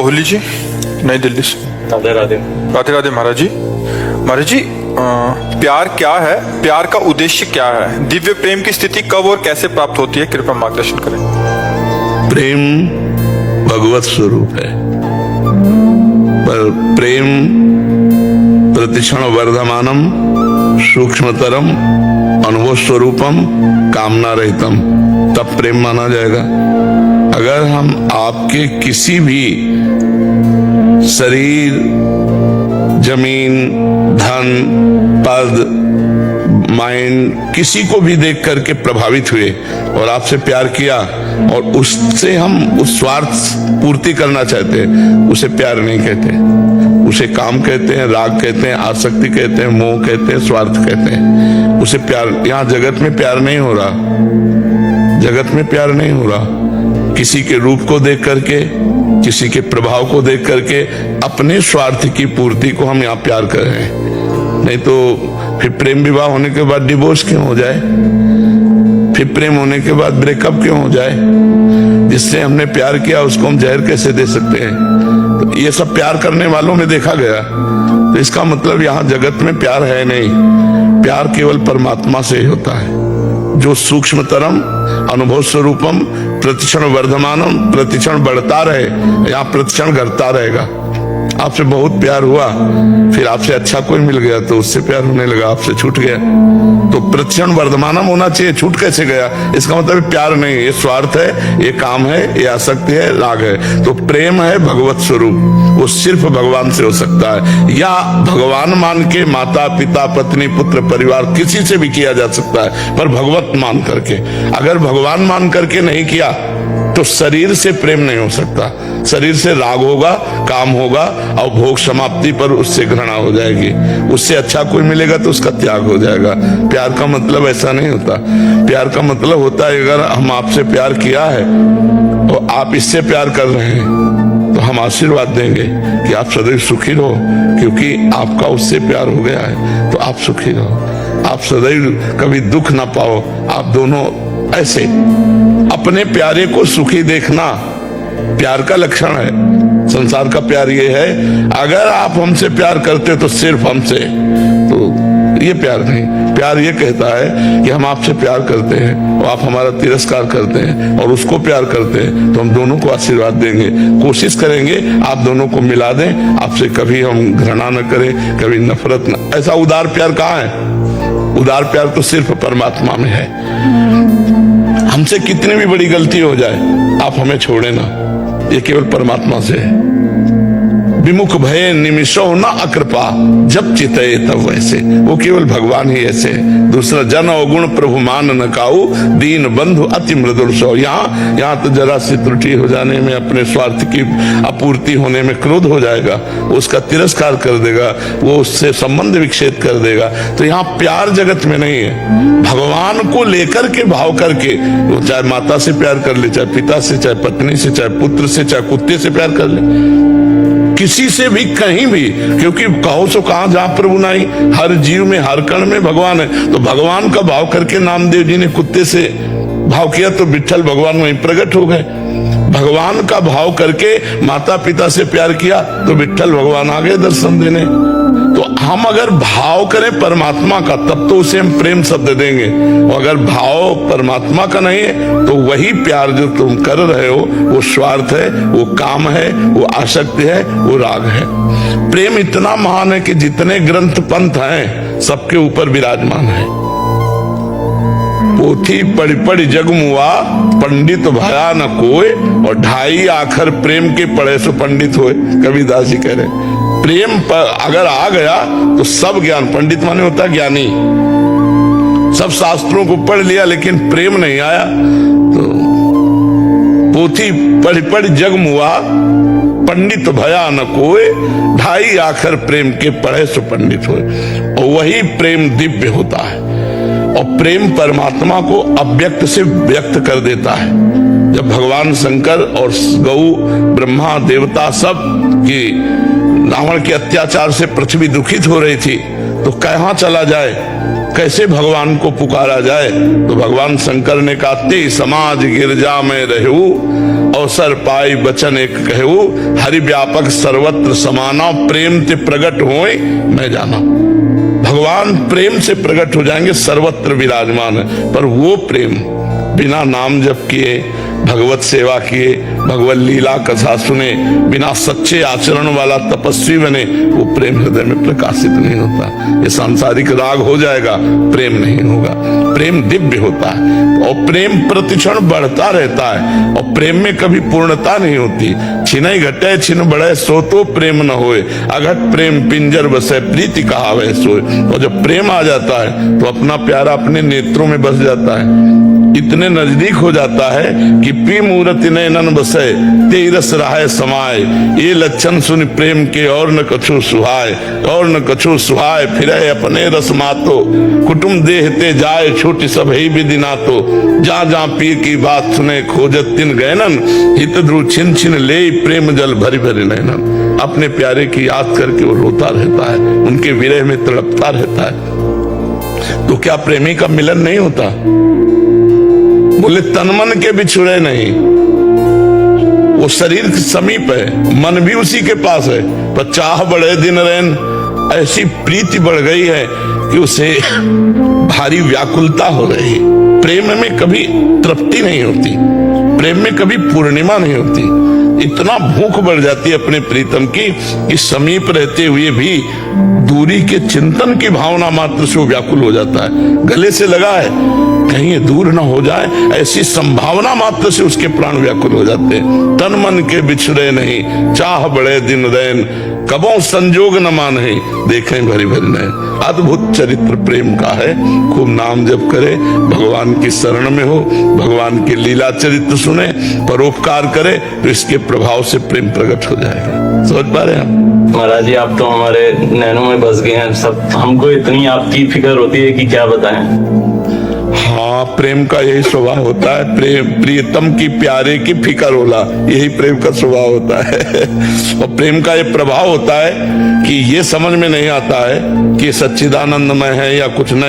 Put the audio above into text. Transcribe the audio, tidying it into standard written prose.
कोहली जी, नई दिल्ली से। राधे राधे। राधे राधे महाराज जी। महाराज जी, प्यार क्या है? प्यार का उद्देश्य क्या है? दिव्य प्रेम की स्थिति कब और कैसे प्राप्त होती है? कृपया मार्गदर्शन करें। प्रेम भगवत स्वरूप है, पर प्रेम प्रतिक्षण वर्धमानम सूक्ष्मतरम अनुभव स्वरूपम कामना रहितम, तब प्रेम माना जाएगा। अगर हम आपके किसी भी शरीर, जमीन, धन, पद, माइंड, किसी को भी देख करके प्रभावित हुए और आपसे प्यार किया और उससे हम उस स्वार्थ पूर्ति करना चाहते हैं, उसे प्यार नहीं कहते, उसे काम कहते हैं, राग कहते हैं, आसक्ति कहते हैं, मोह कहते हैं, स्वार्थ कहते हैं। उसे प्यार, यहाँ जगत में प्यार नहीं हो रहा, जगत में प्यार नहीं हो रहा। किसी के रूप को देख करके, किसी के प्रभाव को देख करके अपने स्वार्थ की पूर्ति को हम यहाँ प्यार कर रहे हैं। नहीं तो फिर प्रेम विवाह होने के बाद डिवोर्स क्यों हो जाए? फिर प्रेम होने के बाद ब्रेकअप क्यों हो जाए? जिससे हमने प्यार किया उसको हम जहर कैसे दे सकते हैं? तो ये सब प्यार करने वालों में देखा गया। तो इसका मतलब यहाँ जगत में प्यार है नहीं, प्यार केवल परमात्मा से ही होता है, जो सूक्ष्मतरम अनुभव स्वरूपम प्रतिक्षण वर्धमानम, प्रतिक्षण बढ़ता रहे, यहाँ प्रतिक्षण घटता रहेगा। आपसे बहुत प्यार हुआ, फिर आपसे अच्छा कोई मिल गया तो उससे प्यार होने लगा, आपसे छूट गया, तो प्रतिक्षण वर्धमानम होना चाहिए। छूट कैसे गया? इसका मतलब प्यार नहीं, ये स्वार्थ है, ये काम है, ये आसक्ति है, राग है। तो प्रेम है भगवत स्वरूप, वो सिर्फ भगवान से हो सकता है, या भगवान मान के माता पिता पत्नी पुत्र परिवार किसी से भी किया जा सकता है, पर भगवत मान करके। अगर भगवान मान करके नहीं किया तो शरीर से प्रेम नहीं हो सकता, शरीर से राग होगा, काम होगा और भोग समाप्ति पर उससे घृणा हो जाएगी, उससे अच्छा कोई मिलेगा तो उसका त्याग हो जाएगा। प्यार का मतलब ऐसा नहीं होता। प्यार का मतलब होता है अगर हम आपसे प्यार किया है तो आप इससे प्यार कर रहे हैं तो हम आशीर्वाद देंगे कि आप सदैव सुखी रहो, क्योंकि आपका उससे प्यार हो गया है तो आप सुखी रहो, आप सदैव कभी दुख ना पाओ। आप दोनों ऐसे अपने प्यारे को सुखी देखना प्यार का लक्षण है। संसार का प्यार ये है, अगर आप हमसे प्यार करते तो सिर्फ हमसे, तो ये प्यार नहीं। प्यार ये कहता है कि हम आपसे प्यार करते हैं और आप हमारा तिरस्कार करते हैं और उसको प्यार करते हैं, तो हम दोनों को आशीर्वाद देंगे, कोशिश करेंगे आप दोनों को मिला दें, आपसे कभी हम घृणा न करें, कभी नफरत न। ऐसा उदार प्यार कहाँ है? उदार प्यार तो सिर्फ परमात्मा में है। हमसे कितनी भी बड़ी गलती हो जाए आप हमें छोड़े ना, ये केवल परमात्मा से है। विमुख भय निमिषो न अकृपा, जब चितये तब वैसे, वो केवल भगवान ही ऐसे। दूसरा, जन अवगुण प्रभु मान न काऊ, दीन बंधु अति मृदुल सो। यहाँ तो जरा सी त्रुटि हो जाने में, अपने स्वार्थ की आपूर्ति होने में क्रोध हो जाएगा, उसका तिरस्कार कर देगा, वो उससे संबंध विच्छेद कर देगा। तो यहाँ प्यार जगत में नहीं है, भगवान को लेकर के भाव करके, वो चाहे माता से प्यार कर ले, चाहे पिता से, चाहे पत्नी से, चाहे पुत्र से, चाहे कुत्ते से प्यार कर ले, किसी से भी कहीं भी, क्योंकि कहो सो कहां जहां प्रभु नहीं, हर जीव में हर कण में भगवान है। तो भगवान का भाव करके नामदेव जी ने कुत्ते से भाव किया तो विट्ठल भगवान वहीं प्रकट हो गए। भगवान का भाव करके माता पिता से प्यार किया तो विट्ठल भगवान आ गए दर्शन देने। तो हम अगर भाव करें परमात्मा का तब तो उसे हम प्रेम शब्द देंगे, और अगर भाव परमात्मा का नहीं है तो वही प्यार जो तुम कर रहे हो वो स्वार्थ है, वो काम है, वो आसक्ति है, वो राग है। प्रेम इतना महान है कि जितने ग्रंथ पंथ हैं सबके ऊपर विराजमान है। पोथी पढ़ी पढ़ी जग मुआ, पंडित भया न कोय, और ढाई आखर प्रेम के पढ़े सो पंडित होए, कबीरदास जी कह रहे। प्रेम पर अगर आ गया तो सब ज्ञान, पंडित माने होता ज्ञानी, सब शास्त्रों को पढ़ लिया लेकिन प्रेम नहीं आया तो पोथी पढ़ी पढ़ी जग मुआ, पंडित भया न कोय, ढाई आखर प्रेम के पढ़े सो पंडित होए। और वही प्रेम दिव्य होता है, और प्रेम परमात्मा को अव्यक्त से व्यक्त कर देता है। जब भगवान शंकर और गौ ब्रह्मा देवता सब की रावण के अत्याचार से पृथ्वी दुखित हो रही थी तो कहाँ चला जाए, कैसे भगवान को पुकारा जाए? तो भगवान शंकर ने कहा, ते समाज गिरजा में रहू, अवसर पाई बचन एक कहू, हरि व्यापक सर्वत्र समाना, प्रेम ते प्रगट होए मैं जाना। भगवान प्रेम से प्रकट हो जाएंगे, सर्वत्र विराजमान है। पर वो प्रेम बिना नाम जप किए, भगवत सेवा किए, भगवत लीला कथा सुने, बिना सच्चे आचरण वाला तपस्वी बने, वो प्रेम हृदय में प्रकाशित नहीं होता। ये सांसारिक राग हो जाएगा, प्रेम नहीं होगा। प्रेम दिव्य होता है और प्रेम प्रतिक्षण बढ़ता रहता है, और प्रेम में कभी पूर्णता नहीं होती। छिनई घटे छिन बढ़े सो तो प्रेम न होए, अघट प्रेम पिंजर बसे प्रीति कहावे सोए। और जब प्रेम आ जाता है तो अपना प्यारा अपने नेत्रों में बस जाता है, इतने नजदीक हो जाता है कि पी मूरति नैनन बसे तेरस राहे समाए, ये लक्षण सुन प्रेम के और न कछु सुहाय, और न कछु सुहाय फिरे अपने रस मातो, कुटुंब देहते जाए छोटी सब ही विधि नातो, जा जा पीर की बात सुने खोजत तिन गैनन, हित ध्रुव छिन छिन ले प्रेम जल भरी भरी नैनन। अपने प्यारे की याद करके वो रोता रहता है, उनके विरह में तड़पता रहता है। तो क्या प्रेमी का मिलन नहीं होता? बोले तन मन के बिछुड़े नहीं, वो शरीर के समीप है, मन भी उसी के पास है, पर चाह बढ़े दिन रैन, ऐसी प्रीति बढ़ गई है कि उसे भारी व्याकुलता हो रही। प्रेम में कभी तृप्ति नहीं होती, प्रेम में कभी पूर्णिमा नहीं होती। इतना भूख बढ़ जाती है अपने प्रीतम की कि समीप रहते हुए भी दूरी के चिंतन की भावना मात्र से वो व्याकुल हो जाता है। गले से लगा है, कहीं ये दूर ना हो जाए, ऐसी संभावना मात्र से उसके प्राण व्याकुल हो जाते हैं। तन मन के बिछड़े नहीं, चाह बड़े दिन रैन, कबों संजोग न माने, देखें भरी भरी नैन। अद्भुत चरित्र प्रेम का है। खूब नाम जप करे, भगवान की शरण में हो, भगवान के लीला चरित्र सुने, परोपकार करे, तो इसके प्रभाव से प्रेम प्रकट हो जाएगा। समझ पा रहे हैं? महाराज जी, आप तो हमारे नैनों में बस गए हैं सब। हमको इतनी आपकी फिक्र होती है कि क्या बताएं। हाँ, प्रेम का यही स्वभाव होता है। प्रेम प्रियतम की प्यारे की फिकर होला, यही प्रेम का स्वभाव होता है। और प्रेम का ये प्रभाव होता है कि ये समझ में नहीं आता है कि सच्चिदानंदमय है या कुछ नहीं।